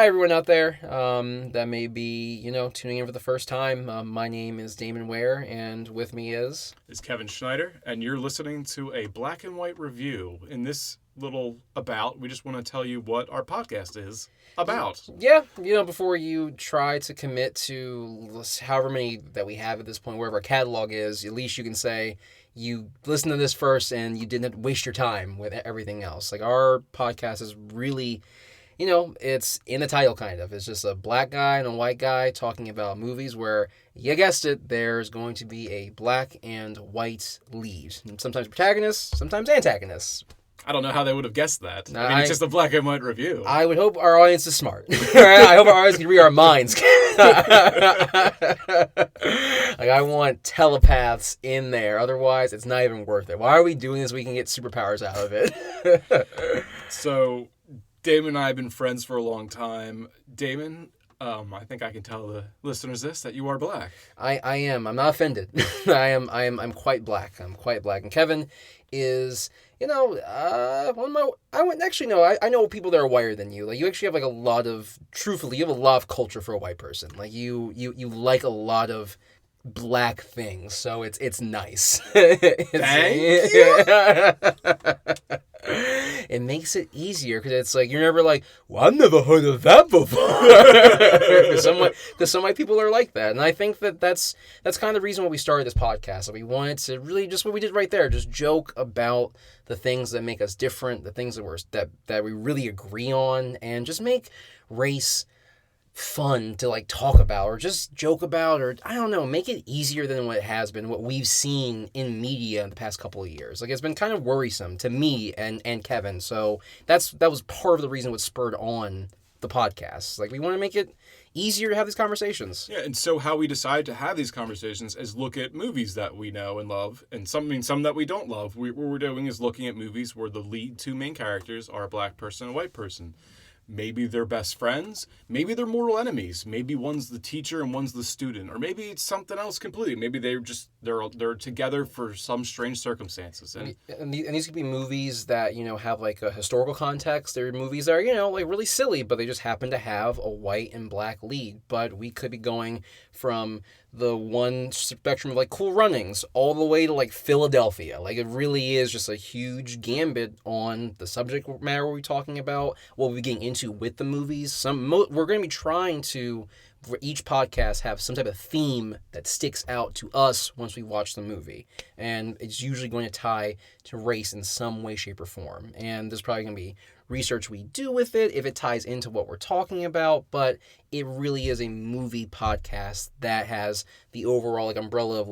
Hi, everyone out there that may be, tuning in for the first time. My name is Damon Ware, and with me is Kevin Schneider, and you're listening to a black and white review. In this little we just want to tell you what our podcast is about. Yeah, before you try to commit to however many that we have at this point, wherever our catalog is, at least you can say you listen to this first and you didn't waste your time with everything else. Like, our podcast is really, it's in the title kind of. It's just a black guy and a white guy talking about movies where, you guessed it, there's going to be a black and white lead. Sometimes protagonists, sometimes antagonists. I don't know how they would have guessed that. It's just a black and white review. I would hope our audience is smart. I hope our audience can read our minds. I want telepaths in there. Otherwise, it's not even worth it. Why are we doing this? We can get superpowers out of it. So, Damon and I have been friends for a long time. Damon, I think I can tell the listeners that you are black. I am. I'm not offended. I'm quite black. I'm quite black. And Kevin is, I know people that are whiter than you. Like, you actually have truthfully, you have a lot of culture for a white person. Like, you like a lot of black things, so it's nice. Thank you. It makes it easier because it's like you're never like, well, I've never heard of that before. Because some white people are like that, and I think that's kind of the reason why we started this podcast. Like, we wanted to really just what we did right there, just joke about the things that make us different, the things that we really agree on, and just make race fun to talk about or just joke about, or I don't know, make it easier than what it has been, what we've seen in media in the past couple of years. Like, it's been kind of worrisome to me and Kevin. So that was part of the reason what spurred on the podcast. Like, we want to make it easier to have these conversations. Yeah, and so how we decide to have these conversations is look at movies that we know and love, and some that we don't love. What we're doing is looking at movies where the two main characters are a black person and a white person. Maybe they're best friends. Maybe they're mortal enemies. Maybe one's the teacher and one's the student. Or maybe it's something else completely. Maybe they're together for some strange circumstances. And these could be movies that, have a historical context. There are movies that are, really silly, but they just happen to have a white and black lead. But we could be going from the one spectrum of Cool Runnings all the way to Philadelphia. It really is just a huge gambit on the subject matter we're talking about, what we're getting into with the movies. We're going to be trying to, for each podcast, have some type of theme that sticks out to us once we watch the movie, and it's usually going to tie to race in some way, shape, or form. And there's probably going to be research we do with it if it ties into what we're talking about, but it really is a movie podcast that has the overall umbrella of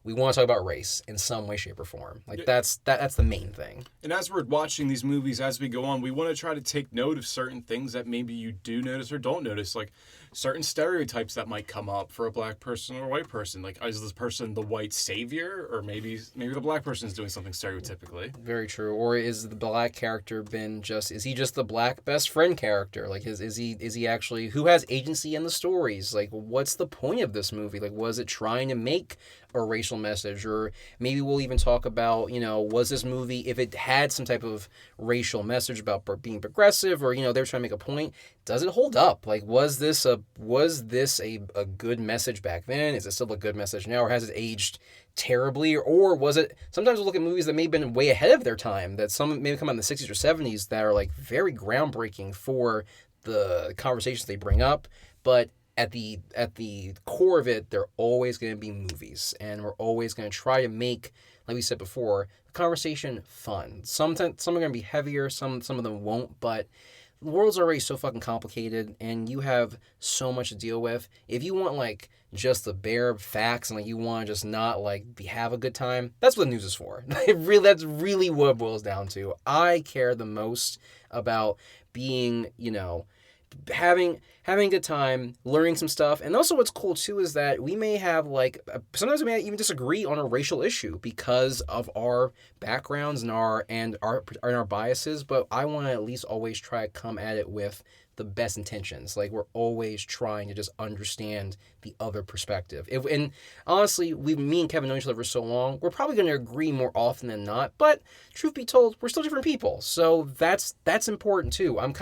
we want to talk about race in some way, shape, or form. That's the main thing. And as we're watching these movies, as we go on, we want to try to take note of certain things that maybe you do notice or don't notice, like certain stereotypes that might come up for a black person or a white person. Like, is this person the white savior, or maybe the black person is doing something stereotypically? Very true. Or is the black character is he just the black best friend character? Is he actually, who has agency in the stories? What's the point of this movie? Was it trying to make a racial message? Or maybe we'll even talk about, was this movie, if it had some type of racial message about being progressive, or, they're trying to make a point, does it hold up? Was this a good message back then? Is it still a good message now, or has it aged terribly? Or was it, sometimes we'll look at movies that may have been way ahead of their time, that some maybe come out in the 60s or 70s, that are very groundbreaking for the conversations they bring up, but at the core of it, they're always going to be movies, and we're always going to try to make, like we said before, the conversation fun. Sometimes some are going to be heavier, some of them won't, but the world's already so fucking complicated, and you have so much to deal with. If you want just the bare facts, and you want to just not have a good time, that's what the news is for. That's really what it boils down to. I care the most about being, having a good time, learning some stuff. And also what's cool too is that we may have sometimes we may even disagree on a racial issue because of our backgrounds and our biases, but I want to at least always try to come at it with the best intentions. Like, we're always trying to just understand the other perspective. And honestly, me and Kevin know each other for so long, we're probably going to agree more often than not. But truth be told, we're still different people. So that's important too. I'm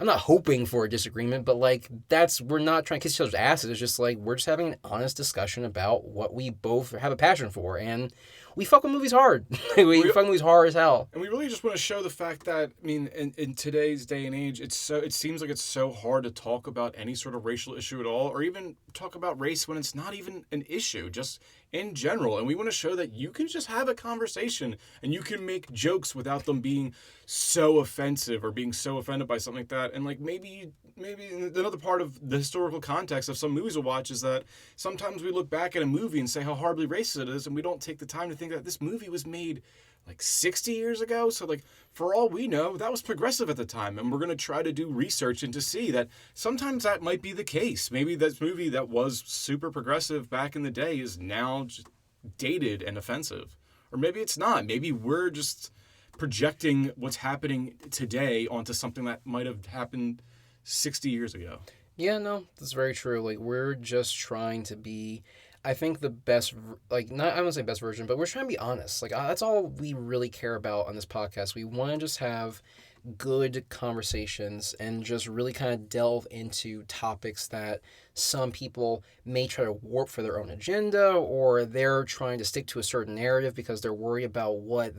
not hoping for a disagreement, but like, we're not trying to kiss each other's asses. It's just like, we're just having an honest discussion about what we both have a passion for. And we fuck with movies hard. we fuck with movies hard as hell. And we really just want to show the fact that, I mean, in today's day and age, it seems like it's so hard to talk about any sort of racial issue at all, or even talk about race when it's not even an issue, just in general. And we want to show that you can just have a conversation and you can make jokes without them being so offensive or being so offended by something like that. And like maybe another part of the historical context of some movies we'll watch is that sometimes we look back at a movie and say how horribly racist it is, and we don't take the time to think that this movie was made like 60 years ago. So like, for all we know, that was progressive at the time. And we're going to try to do research and to see that sometimes that might be the case. Maybe this movie that was super progressive back in the day is now just dated and offensive. Or maybe it's not. Maybe we're just projecting what's happening today onto something that might have happened 60 years ago. Yeah, no, that's very true. Like, we're just trying to be, I think, the best, like, not, I won't say best version, but we're trying to be honest. Like, that's all we really care about on this podcast. We want to just have good conversations and just really kind of delve into topics that some people may try to warp for their own agenda, or they're trying to stick to a certain narrative because they're worried about what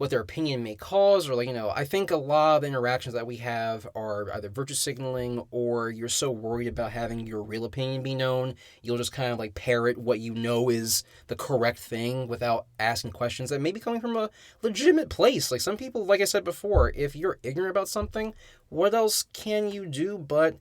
their opinion may cause, or like, I think a lot of the interactions that we have are either virtue signaling, or you're so worried about having your real opinion be known, you'll just kind of like parrot what you know is the correct thing without asking questions that may be coming from a legitimate place. Like, some people, like I said before, if you're ignorant about something, what else can you do but,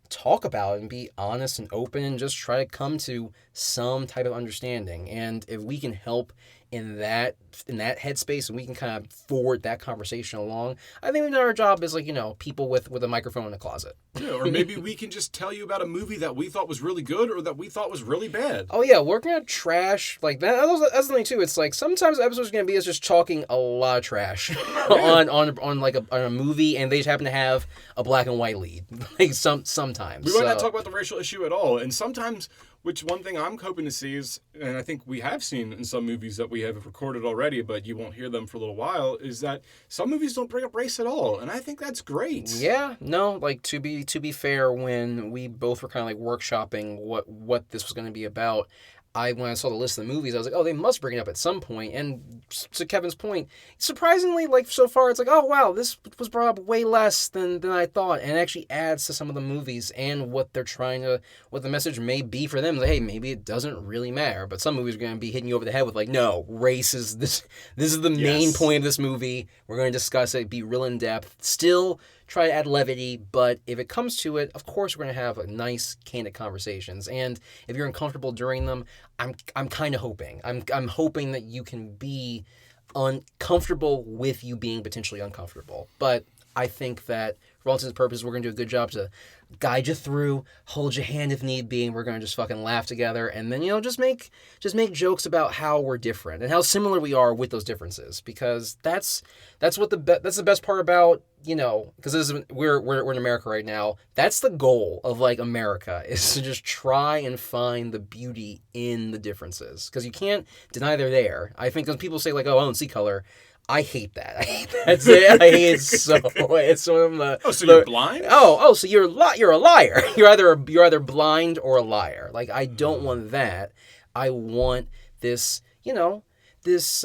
talk about it and be honest and open and just try to come to some type of understanding. And if we can help in that headspace and we can kind of forward that conversation along, I think our job is like, people with a microphone in a closet. Yeah, or maybe we can just tell you about a movie that we thought was really good or that we thought was really bad. Oh yeah, we're gonna trash like that. That's the thing too. It's like sometimes episodes are gonna be us just talking a lot of trash on a movie, and they just happen to have a black and white lead. Like sometimes we might not talk about the racial issue at all, and sometimes. Which one thing I'm hoping to see is, and I think we have seen in some movies that we have recorded already, but you won't hear them for a little while, is that some movies don't bring up race at all, and I think that's great. Yeah, no, like to be fair, when we both were kind of like workshopping what this was going to be about, when I saw the list of the movies, I was like, oh, they must bring it up at some point. And to Kevin's point, surprisingly, like so far, it's like, oh wow, this was brought up way less than I thought, and it actually adds to some of the movies and what the message may be for them. Like, hey, maybe it doesn't really matter, but some movies are going to be hitting you over the head with like, no, race is this. This is the main point of this movie. We're going to discuss it, be real in depth. Still try to add levity, but if it comes to it, of course we're going to have a nice, candid conversations. And if you're uncomfortable during them, I'm kind of hoping. I'm hoping that you can be uncomfortable with you being potentially uncomfortable. But I think that for all intents and purposes, we're going to do a good job to guide you through, hold your hand if need be, and we're going to just fucking laugh together, and then just make jokes about how we're different and how similar we are with those differences, because that's the best part about because we're in America right now. That's the goal of like America, is to just try and find the beauty in the differences, because you can't deny they're there. I think when people say like, oh, I don't see color, I hate that. I hate it so. It's one of the. Oh, so you're blind? So you're a liar. You're either blind or a liar. Like, I don't want that. I want this, this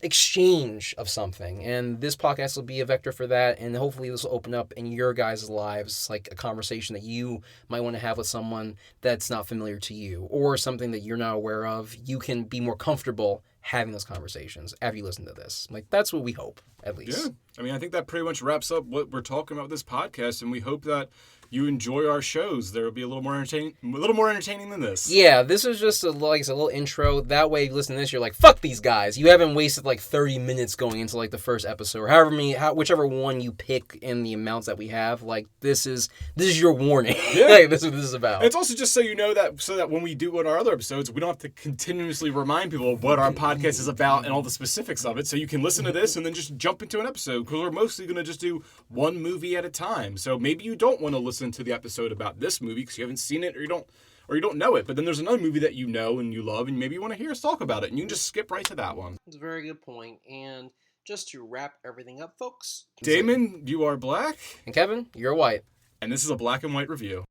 exchange of something, and this podcast will be a vector for that. And hopefully, this will open up in your guys' lives like a conversation that you might want to have with someone that's not familiar to you, or something that you're not aware of. You can be more comfortable having those conversations after you listen to this. Like, that's what we hope, at least. Yeah. I mean, I think that pretty much wraps up what we're talking about with this podcast, and we hope that you enjoy our shows. There will be a little more entertaining than this. Yeah, this is just a little intro. That way, if you listen to this, you're like, fuck these guys. You haven't wasted like 30 minutes going into like the first episode, or whichever one you pick in the amounts that we have. Like, this is your warning. Yeah. Like, this is what this is about. And it's also just so you know that, so that when we do on our other episodes, we don't have to continuously remind people of what our podcast is about and all the specifics of it. So you can listen to this and then just jump jump into an episode because we're mostly going to just do one movie at a time. So maybe you don't want to listen to the episode about this movie because you haven't seen it or you don't know it. But then there's another movie that you know and you love, and maybe you want to hear us talk about it, and you can just skip right to that one. It's a very good point. And just to wrap everything up, folks. Damon, you are black. And Kevin, you're white. And this is a black and white review.